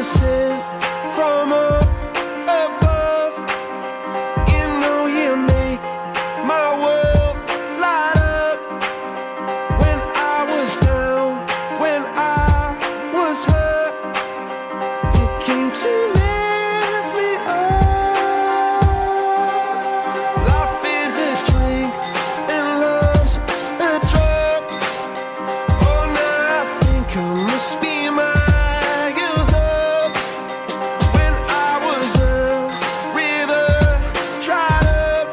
angel sent from up above. You know you make my world light up. When I was down, when I was hurt, you came to lift me up. Life is a drink and love's a drug. Oh, now I think I must be miles up. When I was a river dried up,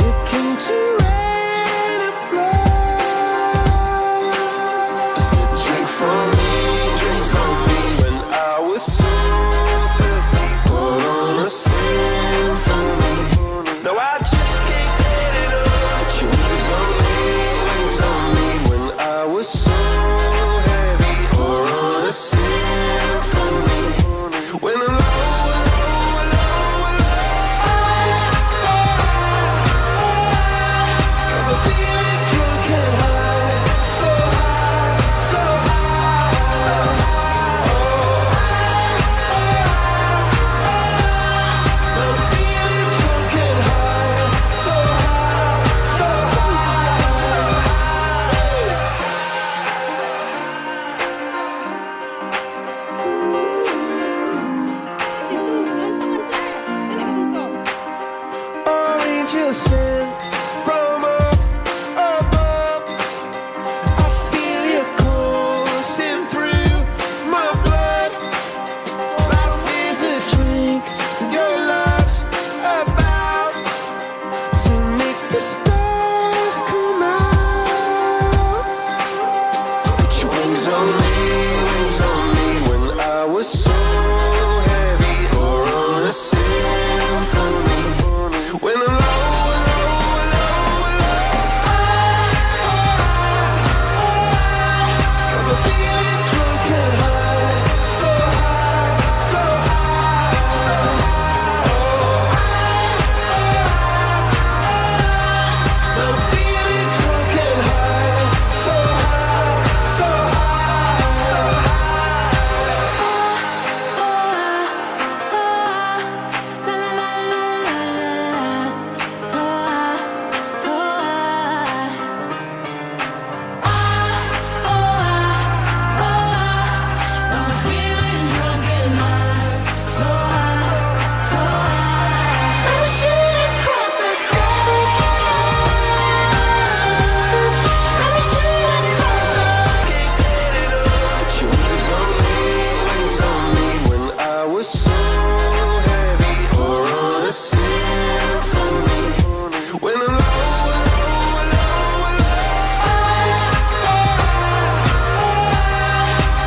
it came to rain and flood. Drink from me, drink from me. When I was so thirsty, pour on a symphony. No, I just can't get enough. Put your wings on me, wings on me. When I was so heavy, pour on a symphony. When I'm low, low, low, low, I'm feeling drunk and high, so high, so high. I'm feeling drunk and high, so high, so high. Angel sent from up above. I feel you coursing through my blood. Life is a drink, your love's about to make the stars come out. Put your wings on me, wings on me. When I was so heavy, pour on a symphony. When I'm low, low, low, low, I'm feeling drunk and high, so high, so high. I'm feeling drunk and high, so high, so I'm feeling drunk and high, so high, so high. I'm shooting across the sky. I'm shooting across the can't get enough. Put your wings on me, wings on me. When I was so heavy, pour on a symphony. When I'm low, low, low, low,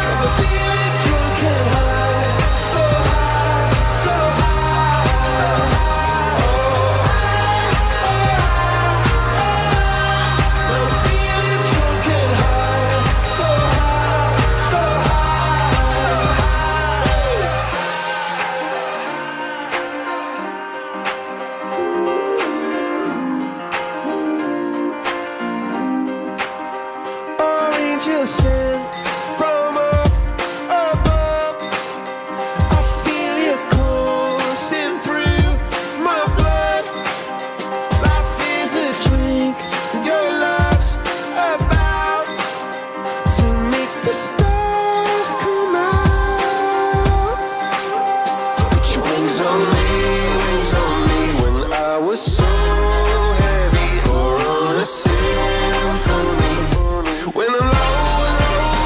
I'm feeling drunk and high, so high, so high. I'm feeling drunk and high, so high, so high. Angel sent from up above. I feel you coursing through my blood. Life is a drink, your love's about to make the stars come out. Put your wings on me, wings on me. When I was so heavy, pour on a symphony. When I'm low, low,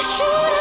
should